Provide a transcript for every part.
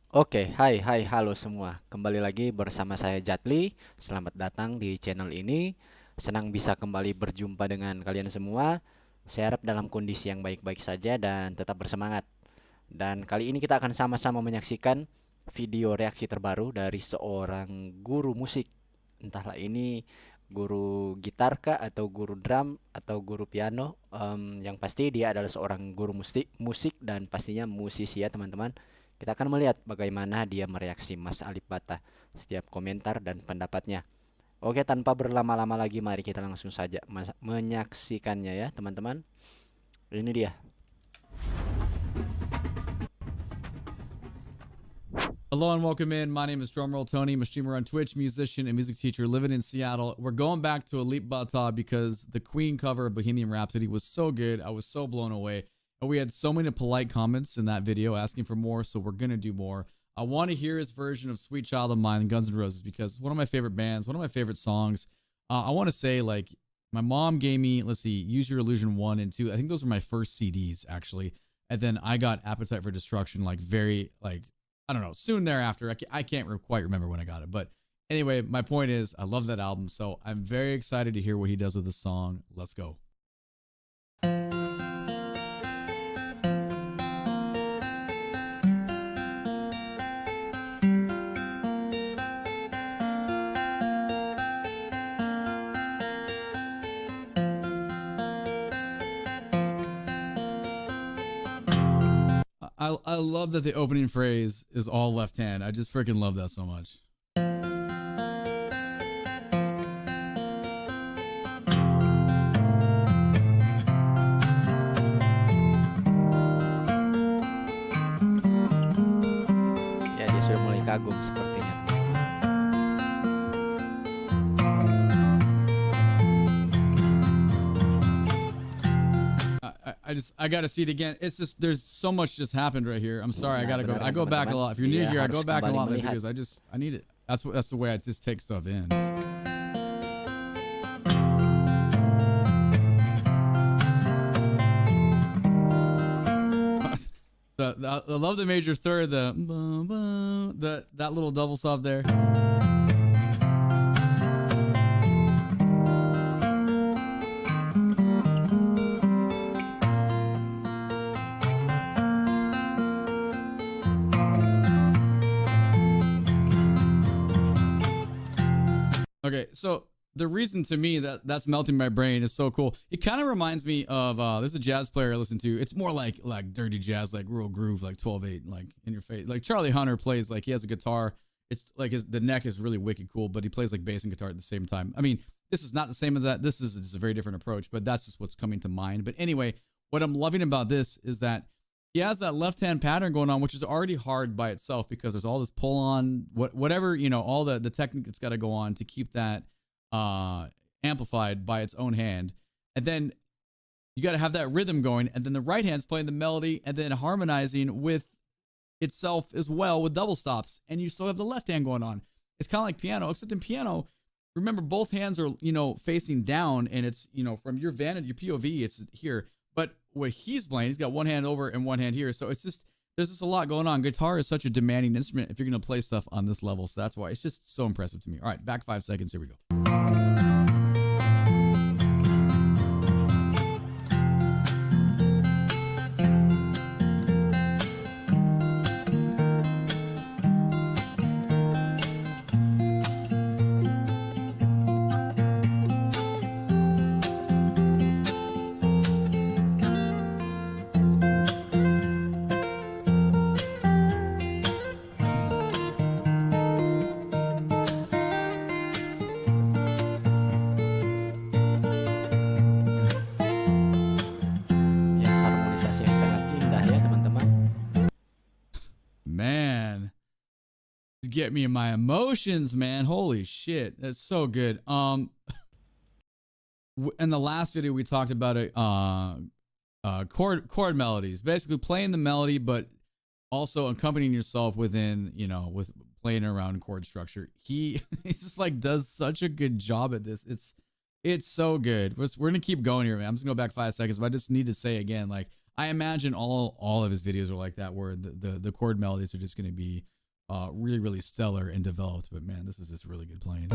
Oke, hai, halo semua. Kembali lagi bersama saya Jatli. Selamat datang di channel ini. Senang bisa kembali berjumpa dengan kalian semua. Saya harap dalam kondisi yang baik-baik saja dan tetap bersemangat. Dan kali ini kita akan sama-sama menyaksikan video reaksi terbaru dari seorang guru musik. Entahlah ini guru gitar kah atau guru drum atau guru piano. Yang pasti dia adalah seorang guru musik dan pastinya musisi ya teman-teman. Kita akan melihat bagaimana dia mereaksi Mas Alipbata setiap komentar dan pendapatnya. Oke, tanpa berlama-lama lagi, mari kita langsung saja menyaksikannya ya teman-teman. Ini dia. Hello and welcome in. My name is Drumroll Tony. I'm a streamer on Twitch, musician, and music teacher living in Seattle. We're going back to alipbata because the Queen cover of Bohemian Rhapsody was so good. I was so blown away. And we had so many polite comments in that video asking for more, so we're going to do more. I want to hear his version of Sweet Child of Mine and Guns N' Roses because one of my favorite bands, one of my favorite songs. I want to say, like, my mom gave me, let's see, Use Your Illusion 1 and 2. I think those were my first CDs, actually. And then I got Appetite for Destruction, like, very, like, I don't know, soon thereafter. I can't quite remember when I got it. But anyway, my point is I love that album. So I'm very excited to hear what he does with the song. Let's go. I love that the opening phrase is all left hand. I just freaking love that so much. Ya, dia sudah mulai kagum sepertinya. I gotta see it again. It's just there's so much just happened right here. I'm sorry, I gotta go. I go back a lot. If you're new here, I go back a lot in my videos. I need it. That's the way I just take stuff in. I love the major third, that little double stop there. Okay, so the reason to me that's melting my brain is so cool. It kind of reminds me of there's a jazz player I listen to. It's more like dirty jazz, like real groove, like 12/8, like in your face. Like Charlie Hunter plays, like he has a guitar. It's like the neck is really wicked cool, but he plays like bass and guitar at the same time. I mean, this is not the same as that. This is just a very different approach, but that's just what's coming to mind. But anyway, what I'm loving about this is that he has that left hand pattern going on, which is already hard by itself because there's all this pull on, whatever, you know, all the technique that's got to go on to keep that amplified by its own hand. And then you got to have that rhythm going, and then the right hand's playing the melody and then harmonizing with itself as well with double stops, and you still have the left hand going on. It's kind of like piano, except in piano, remember both hands are, you know, facing down, and it's, you know, from your vantage, your POV, it's here. But what he's playing, he's got one hand over and one hand here. So it's just, there's just a lot going on. Guitar is such a demanding instrument if you're going to play stuff on this level. So that's why it's just so impressive to me. All right, back 5 seconds. Here we go. Ya, harmonisasi yang sangat indah ya teman-teman. Man, get me in my emotions, man. Holy shit, that's so good. In the last video we talked about it, chord melodies, basically playing the melody, but also accompanying yourself within, you know, with playing around chord structure. He just like does such a good job at this. It's so good. We're gonna keep going here, man. I'm just gonna go back 5 seconds, but I just need to say again, like, I imagine all of his videos are like that, where the chord melodies are just gonna be really, really stellar and developed. But man, this is just really good playing.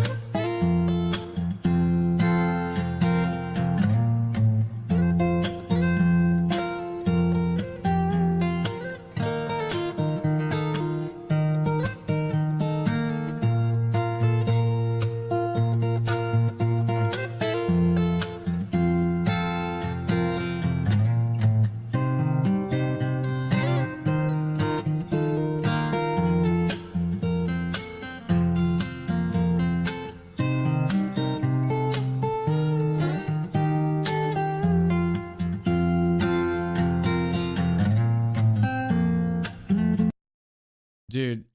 Dude,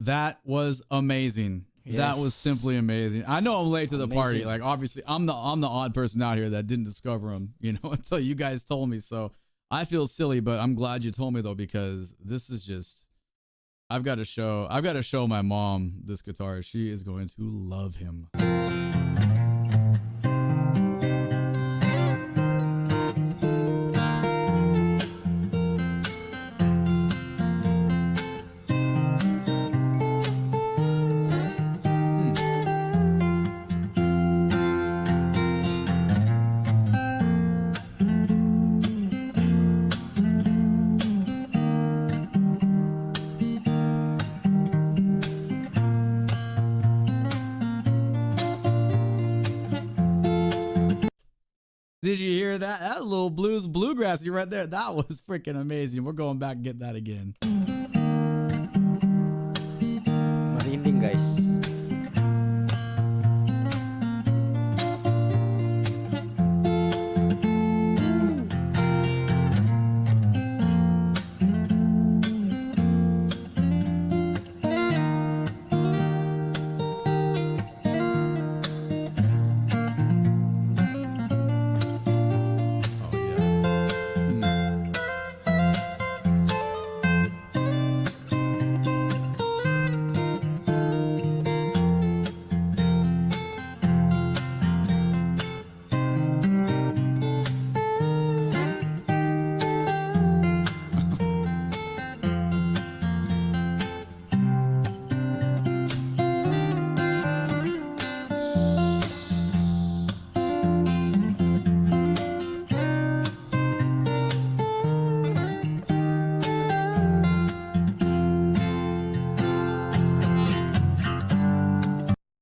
that was amazing. That was Yes. simply amazing. I know I'm late to the party. Amazing. Like obviously I'm the odd person out here that didn't discover him, you know, until you guys told me. So I feel silly, but I'm glad you told me though, because this is just I've got to show my mom this guitar. She is going to love him. Did you hear that? That little bluegrassy right there. That was freaking amazing. We're going back and get that again. Merinding guys.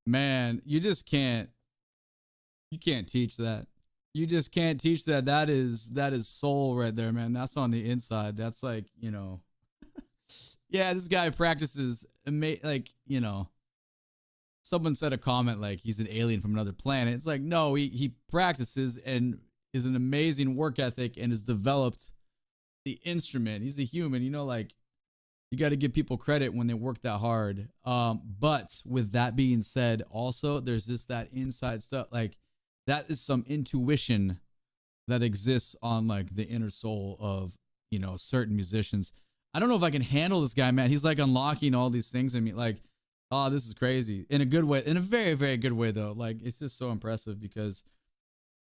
Man, you can't teach that. You just can't teach that. That is soul right there, man. That's on the inside. That's like, you know, yeah, this guy practices like, you know, someone said a comment like he's an alien from another planet. It's like, no, he practices and is an amazing work ethic and has developed the instrument. He's a human, you know, like you got to give people credit when they work that hard. But with that being said, also there's just that inside stuff. Like that is some intuition that exists on like the inner soul of, you know, certain musicians. I don't know if I can handle this guy, man. He's like unlocking all these things in me. Like, oh, this is crazy in a good way, in a very, very good way though. Like it's just so impressive because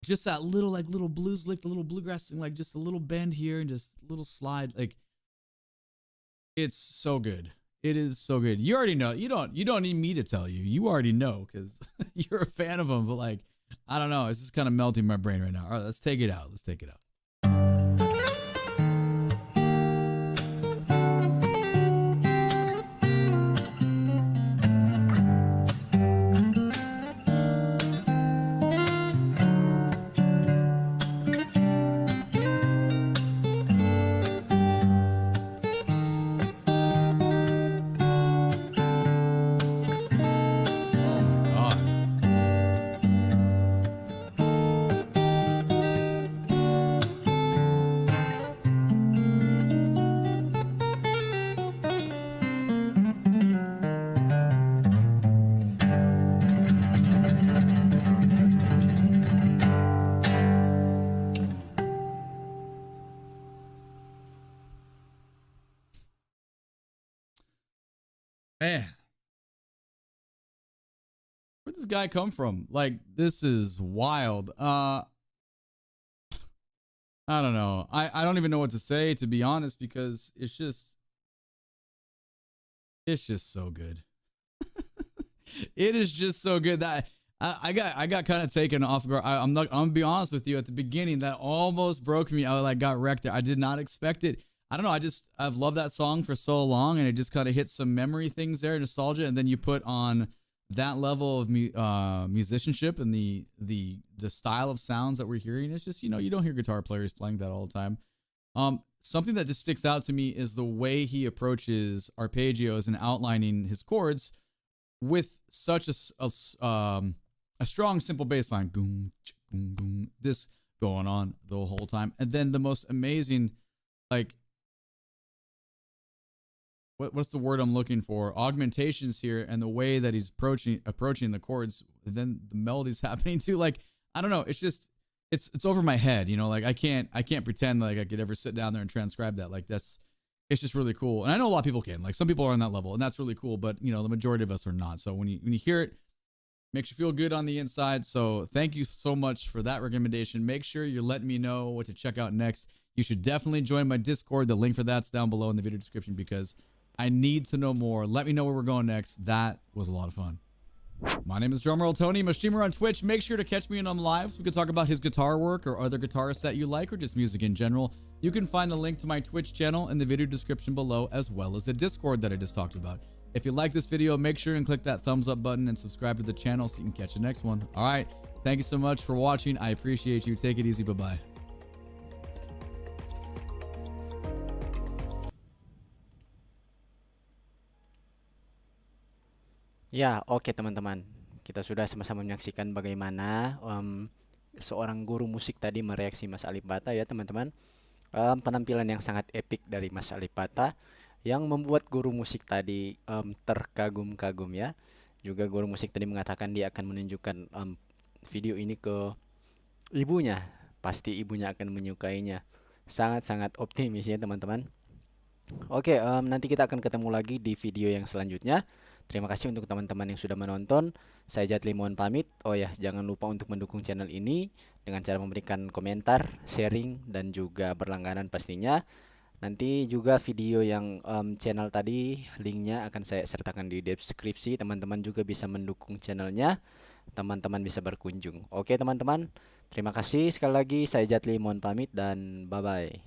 just that little blues lick, the little bluegrass thing, like just a little bend here and just a little slide, like it's so good. It is so good. You already know. You don't need me to tell you. You already know because you're a fan of him. But like, I don't know. It's just kind of melting my brain right now. All right, let's take it out. Let's take it out. Man, where'd this guy come from? Like, this is wild. I don't know. I don't even know what to say, to be honest, because it's It's just so good. It is just so good that I got kind of taken off guard. I'm not. I'm gonna be honest with you. At the beginning, that almost broke me. I like got wrecked there. I did not expect it. I don't know. I've loved that song for so long, and it just kind of hit some memory things there, nostalgia, and then you put on that level of musicianship and the style of sounds that we're hearing. It's just you don't hear guitar players playing that all the time. Something that just sticks out to me is the way he approaches arpeggios and outlining his chords with such a strong, simple bass line. This going on the whole time. And then the most amazing, like, what's the word I'm looking for? Augmentations here, and the way that he's approaching the chords. And then the melody's happening too. Like, I don't know. It's just, it's over my head, like I can't pretend like I could ever sit down there and transcribe that. Like it's just really cool. And I know a lot of people can, like some people are on that level and that's really cool, but the majority of us are not. So when you hear it, makes you feel good on the inside. So thank you so much for that recommendation. Make sure you're letting me know what to check out next. You should definitely join my Discord. The link for that's down below in the video description because I need to know more. Let me know where we're going next. That was a lot of fun. My name is Drumroll Tony. I'm a streamer on Twitch. Make sure to catch me when I'm live so we can talk about his guitar work or other guitarists that you like or just music in general. You can find a link to my Twitch channel in the video description below as well as the Discord that I just talked about. If you like this video, make sure and click that thumbs up button and subscribe to the channel so you can catch the next one. All right. Thank you so much for watching. I appreciate you. Take it easy. Bye-bye. Ya, oke teman-teman. Kita sudah sama-sama menyaksikan bagaimana seorang guru musik tadi mereaksi Mas Alipbata ya teman-teman. Penampilan yang sangat epik dari Mas Alipbata yang membuat guru musik tadi terkagum-kagum ya. Juga guru musik tadi mengatakan dia akan menunjukkan video ini ke ibunya. Pasti ibunya akan menyukainya. Sangat-sangat optimis ya teman-teman. Oke, nanti kita akan ketemu lagi di video yang selanjutnya. Terima kasih untuk teman-teman yang sudah menonton. Saya Jatli mohon pamit. Oh ya, jangan lupa untuk mendukung channel ini dengan cara memberikan komentar, sharing, dan juga berlangganan pastinya. Nanti juga video yang channel tadi linknya akan saya sertakan di deskripsi. Teman-teman juga bisa mendukung channelnya. Teman-teman bisa berkunjung. Oke teman-teman, terima kasih sekali lagi. Saya Jatli mohon pamit dan bye-bye.